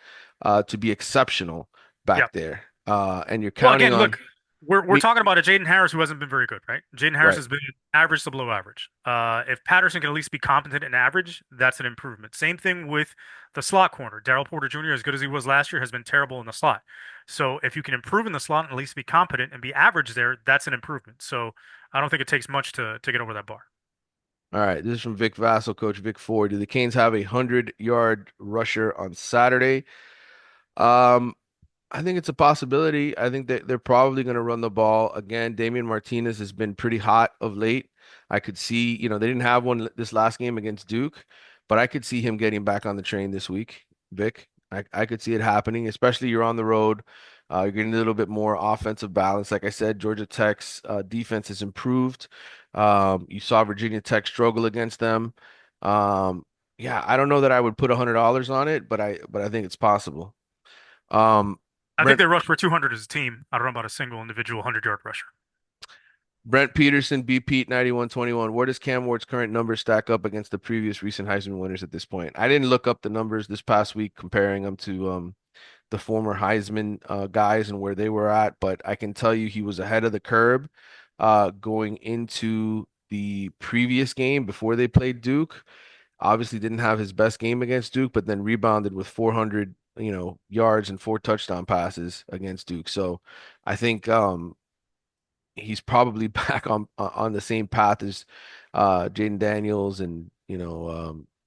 to be exceptional
Yeah.
back there. And you're
Well,
counting
again,
on
look, we're
me,
talking about a Jaden Harris who hasn't been very good, right? Jaden Harris
right.
has been average to below average. If Patterson can at least be competent and average, that's an improvement. Same thing with the slot corner. Daryl Porter Jr., as good as he was last year, has been terrible in the slot. So if you can improve in the slot and at least be competent and be average there, that's an improvement. So I don't think it takes much to get over that bar.
All right, this is from Vic Vassell, Coach Vic Ford. Do the Canes have a 100-yard rusher on Saturday? Um, I think it's a possibility. I think that they're probably going to run the ball again. Damian Martinez has been pretty hot of late. I could see, they didn't have one this last game against Duke, but I could see him getting back on the train this week, Vic. I could see it happening, especially you're on the road. You're getting a little bit more offensive balance. Like I said, Georgia Tech's defense has improved. You saw Virginia Tech struggle against them. Yeah, I don't know that I would put $100 on it, but I think it's possible. Um,
I think
Brent
they rushed for 200 as a team. I don't know about a single individual 100-yard rusher.
Brent Peterson, B Pete 9121. Where does Cam Ward's current numbers stack up against the previous recent Heisman winners at this point? I didn't look up the numbers this past week comparing them the former Heisman guys and where they were at, but I can tell you he was ahead of the curve going into the previous game before they played Duke. Obviously didn't have his best game against Duke, but then rebounded with 400, yards and 4 touchdown passes against Duke. So I think he's probably back on the same path as Jaden Daniels and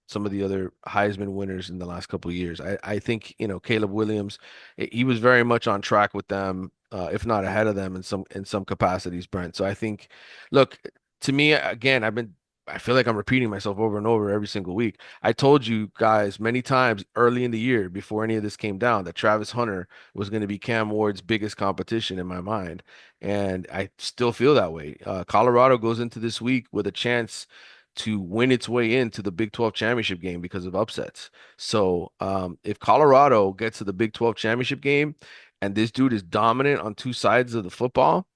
some of the other Heisman winners in the last couple of years. I think Caleb Williams, he was very much on track with them, if not ahead of them in some capacities, Brent. So I think, look, to me again, I feel like I'm repeating myself over and over every single week. I told you guys many times early in the year before any of this came down that Travis Hunter was going to be Cam Ward's biggest competition in my mind. And I still feel that way. Colorado goes into this week with a chance to win its way into the Big 12 championship game because of upsets. So if Colorado gets to the Big 12 championship game and this dude is dominant on two sides of the football,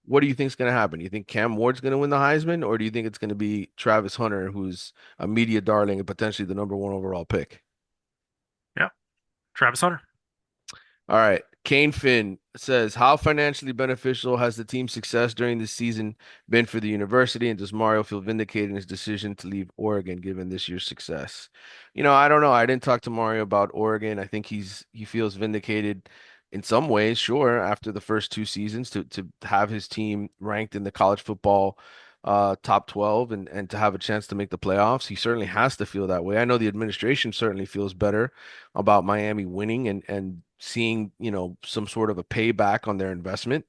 what do you think is going to happen? Do you think Cam Ward's going to win the Heisman, or do you think it's going to be Travis Hunter, who's a media darling and potentially the number one overall pick?
Yeah, Travis Hunter.
All right. Kane Finn says, how financially beneficial has the team's success during this season been for the university, and does Mario feel vindicated in his decision to leave Oregon given this year's success? I don't know. I didn't talk to Mario about Oregon. I think he feels vindicated in some ways, sure, after the first 2 seasons to have his team ranked in the college football top 12 and to have a chance to make the playoffs. He certainly has to feel that way. I know the administration certainly feels better about Miami winning and seeing, some sort of a payback on their investment.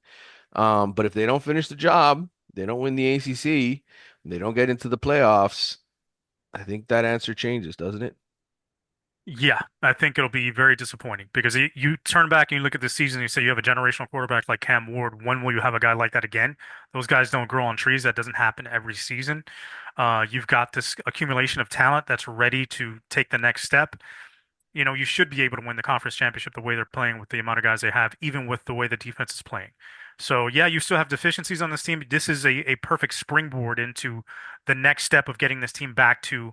But if they don't finish the job, they don't win the ACC, they don't get into the playoffs, I think that answer changes, doesn't it?
Yeah, I think it'll be very disappointing because you turn back and you look at the season and you say you have a generational quarterback like Cam Ward. When will you have a guy like that again? Those guys don't grow on trees. That doesn't happen every season. You've got this accumulation of talent that's ready to take the next step. You should be able to win the conference championship the way they're playing with the amount of guys they have, even with the way the defense is playing. So, yeah, you still have deficiencies on this team. This is a perfect springboard into the next step of getting this team back to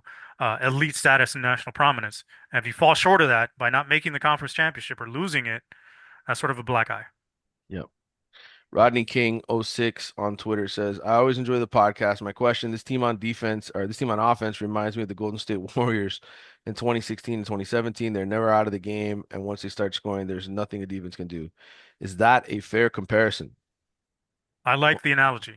elite status and national prominence. And if you fall short of that by not making the conference championship or losing it, that's sort of a black eye.
Yep. Rodney King 06 on Twitter says, I always enjoy the podcast. My question, this team on offense reminds me of the Golden State Warriors in 2016 and 2017. They're never out of the game, and once they start scoring, there's nothing a defense can do. Is that a fair comparison?
I like the analogy.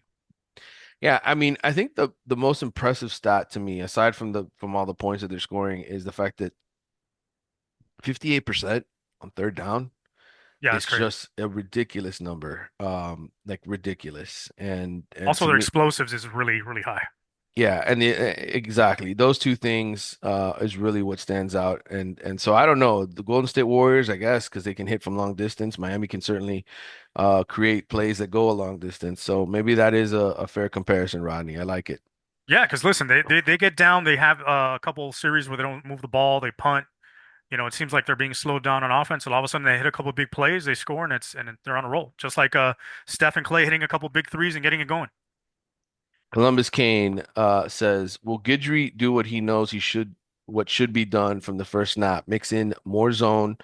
Yeah, I mean, I think the most impressive stat to me, aside from all the points that they're scoring, is the fact that 58% on third down
Yeah,
is
it's crazy.
just a ridiculous number. Like ridiculous. And
Also,
to
their
me,
explosives is really, really high.
yeah, and exactly. Those two things is really what stands out. And so I don't know, the Golden State Warriors, I guess, because they can hit from long distance. Miami can certainly create plays that go a long distance. So maybe that is a fair comparison, Rodney. I like it.
Yeah, because listen, they get down. They have a couple series where they don't move the ball, they punt. It seems like they're being slowed down on offense, and all of a sudden they hit a couple big plays, they score, and they're on a roll. Just like Steph and Clay hitting a couple big threes and getting it going.
Columbus Kane says, will Guidry do what should be done from the first snap? Mix in more zone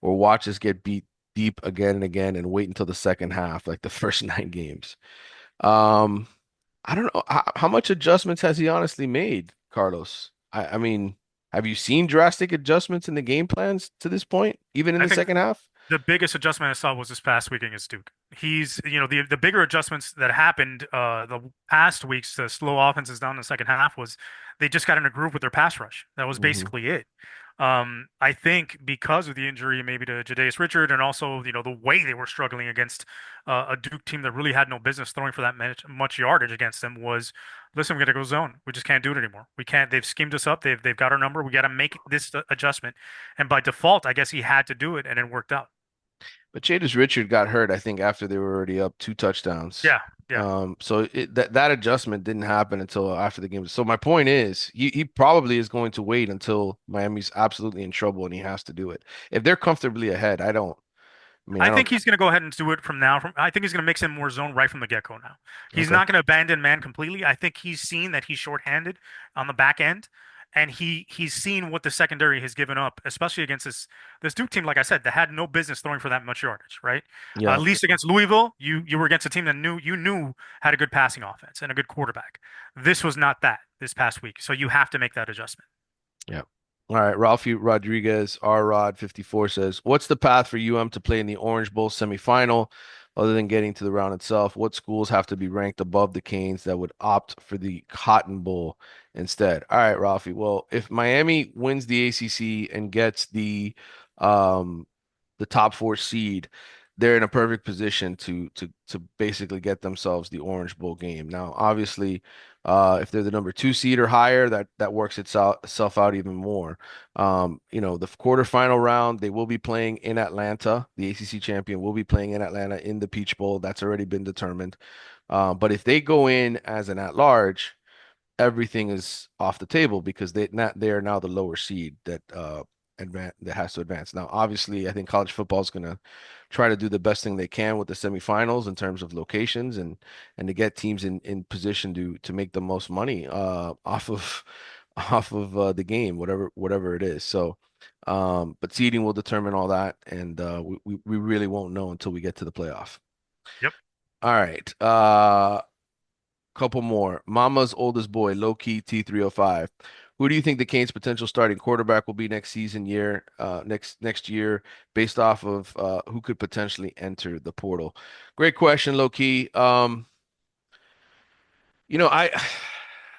or watch us get beat deep again and again and wait until the second half, like the first 9 games. Um, I don't know. How much adjustments has he honestly made, Carlos? I mean, have you seen drastic adjustments in the game plans to this point, even in
I
the
think
second half?
the biggest adjustment I saw was this past week against Duke. The bigger adjustments that happened the past weeks, the slow offenses down in the second half was they just got in a groove with their pass rush. That was
Hmm.
basically it. I think because of the injury maybe to Jadaeus Richard and also the way they were struggling against a Duke team that really had no business throwing for that much yardage against them was, listen, we got to go zone. We just can't do it anymore. We can't. They've schemed us up. They've got our number. We got to make this adjustment. And by default, I guess he had to do it, and it worked out.
But Jadis Richard got hurt, I think, after they were already up 2 touchdowns.
Yeah, yeah.
So that adjustment didn't happen until after the game. So my point is, he probably is going to wait until Miami's absolutely in trouble and he has to do it. If they're comfortably ahead, I don't. I mean, I
I think
don't.
he's going to go ahead and do it from now. I think he's going to mix in more zone right from the get-go now. He's
Okay.
not going to abandon man completely. I think he's seen that he's shorthanded on the back end, and he's seen what the secondary has given up, especially against this Duke team. Like I said, that had no business throwing for that much yardage, right? At
Yeah.
least against Louisville, you were against a team that knew had a good passing offense and a good quarterback. This was not that this past week, so you have to make that adjustment.
Yeah. All right. Ralphie Rodriguez, R Rod 54 says, "What's the path for UM to play in the Orange Bowl semifinal other than getting to the round itself? What schools have to be ranked above the Canes that would opt for the Cotton Bowl instead?" All right, Ralphie. Well, if Miami wins the ACC and gets um the top four seed, they're in a perfect position to basically get themselves the Orange Bowl game. Now, obviously, if they're the number two seed or higher, that works itself out even more. The quarterfinal round, they will be playing in Atlanta. The ACC champion will be playing in Atlanta in the Peach Bowl. That's already been determined. But if they go in as an at-large, everything is off the table because they are now the lower seed that has to advance. Now, obviously, I think college football is going to try to do the best thing they can with the semifinals in terms of locations and to get teams in position to make the most money off of the game, whatever it is. So, but seeding will determine all that, and we really won't know until we get to the playoff.
Yep.
All right. Couple more. Mama's oldest boy, low key T305. Who do you think the Canes' potential starting quarterback will be next year, based off of who could potentially enter the portal? Great question, low key. I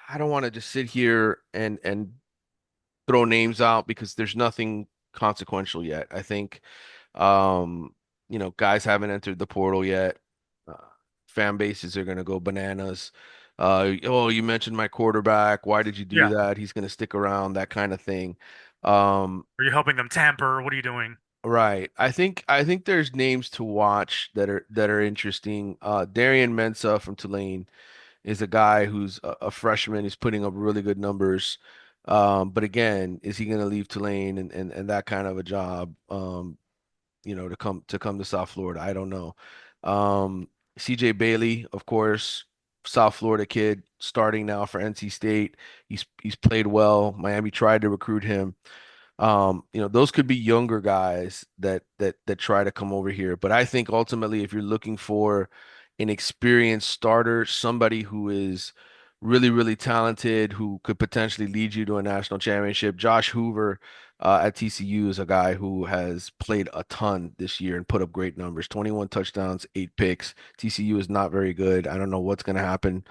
I don't want to just sit here and throw names out because there's nothing consequential yet. I think guys haven't entered the portal yet. Uh, Fan bases are going to go bananas. Oh, you mentioned my quarterback. Why did you do
Yeah.
that? He's going to stick around, that kind of thing. Um,
Are you helping them tamper? What are you doing?
right. I think there's names to watch that are interesting. Darian Mensah from Tulane is a guy who's a freshman. He's putting up really good numbers. But again, is he going to leave Tulane and that kind of a job? To come to South Florida. I don't know. CJ Bailey, of course, South Florida kid, starting now for NC State. He's played well. Miami tried to recruit him. Those could be younger guys that try to come over here. But I think ultimately, if you're looking for an experienced starter, somebody who is really, really talented, who could potentially lead you to a national championship, Josh Hoover at TCU is a guy who has played a ton this year and put up great numbers. 21 touchdowns, 8 picks. TCU is not very good. I don't know what's going to happen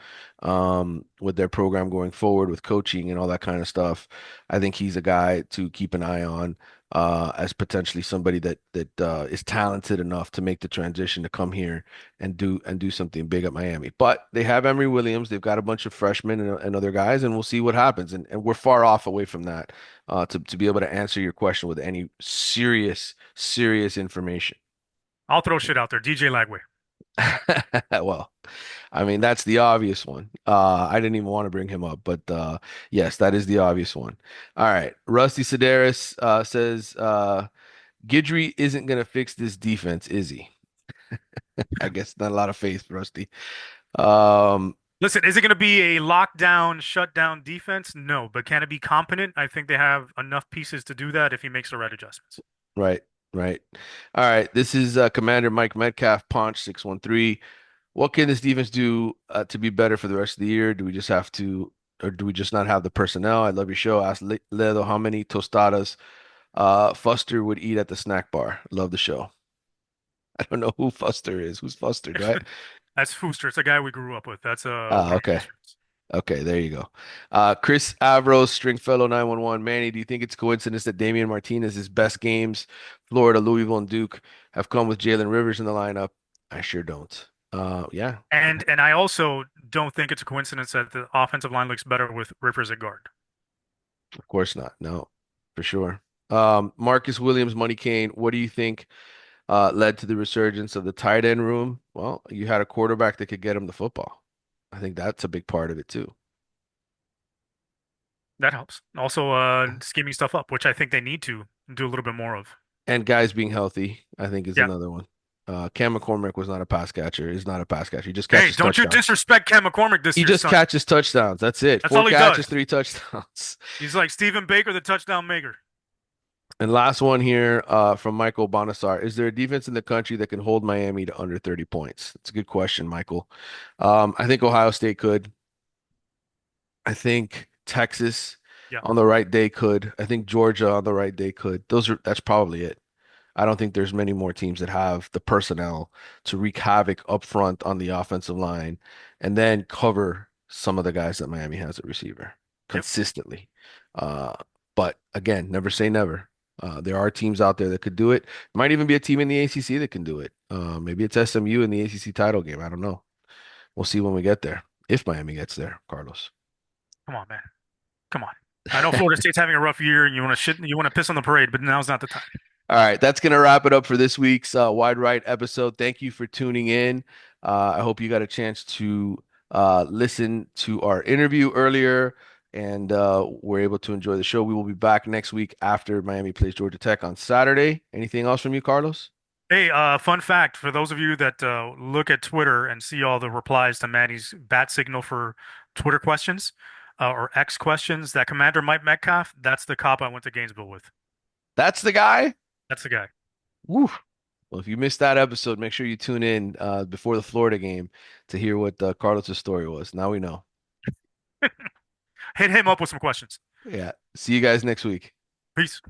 with their program going forward with coaching and all that kind of stuff. I think he's a guy to keep an eye on as potentially somebody that is talented enough to make the transition to come here and do something big at Miami. But they have Emory Williams. They've got a bunch of freshmen and other guys, and we'll see what happens. And we're far off away from that to be able to answer your question with any serious information.
I'll throw shit out there. DJ Lagway.
Well, I mean, that's the obvious one. I didn't even want to bring him up, but yes, that is the obvious one. All right. Rusty Sedaris says Guidry isn't going to fix this defense, is he? I guess not a lot of faith, Rusty. Um,
Listen, is it going to be a lockdown, shutdown defense? No, but can it be competent? I think they have enough pieces to do that if he makes the right adjustments.
right, right. All right. This is Commander Mike Metcalf, Punch 613. What can this defense do to be better for the rest of the year? Or do we just not have the personnel? I love your show. Ask Ledo how many tostadas Fuster would eat at the snack bar. Love the show. I don't know who Fuster is. Who's Fuster? Do I?
That's Fooster. It's a guy we grew up with. That's one of my
Okay.
best friends.
Okay, there you go. Chris Avros, Stringfellow 911. Manny, do you think it's coincidence that Damian Martinez's best games, Florida, Louisville, and Duke, have come with Jalen Rivers in the lineup? I sure don't. Yeah,
And I also don't think it's a coincidence that the offensive line looks better with Rivers at guard.
of course not. No, for sure. Marcus Williams, Money Kane, what do you think led to the resurgence of the tight end room? Well, you had a quarterback that could get him the football. I think that's a big part of it too.
That helps. Also, scheming stuff up, which I think they need to do a little bit more of.
And guys being healthy, I think is
Yeah.
another one. Cam McCormick was not a pass catcher. Is not a pass catcher. He just
Hey,
catches
don't you
touchdowns.
disrespect Ken McCormick this
He
year,
just
son.
catches touchdowns. That's it.
That's
Four
all he
catches,
does.
three touchdowns.
He's like Stephen Baker, the touchdown maker.
And last one here from Michael Bonassar. Is there a defense in the country that can hold Miami to under 30 points? That's a good question, Michael. I think Ohio State could. I think Texas
Yeah.
on the right day could. I think Georgia on the right day could. That's probably it. I don't think there's many more teams that have the personnel to wreak havoc up front on the offensive line and then cover some of the guys that Miami has at receiver
Yep.
consistently. Uh, but again, never say never. There are teams out there that could do it. Might even be a team in the ACC that can do it. Maybe it's SMU in the ACC title game. I don't know. We'll see when we get there. If Miami gets there, Carlos.
Come on, man. Come on. I know Florida State's having a rough year and you want to shit, you want to piss on the parade, but now's not the time.
All right, that's going to wrap it up for this week's Wide Right episode. Thank you for tuning in. I hope you got a chance to listen to our interview earlier and were able to enjoy the show. We will be back next week after Miami plays Georgia Tech on Saturday. Anything else from you, Carlos?
Hey, fun fact for those of you that look at Twitter and see all the replies to Manny's bat signal for Twitter questions or X questions, that Commander Mike Metcalf, that's the cop I went to Gainesville with.
That's the guy?
That's the guy.
Woo. Well, if you missed that episode, make sure you tune in before the Florida game to hear what Carlos's story was. Now we know.
Hit him up with some questions.
Yeah. See you guys next week.
Peace.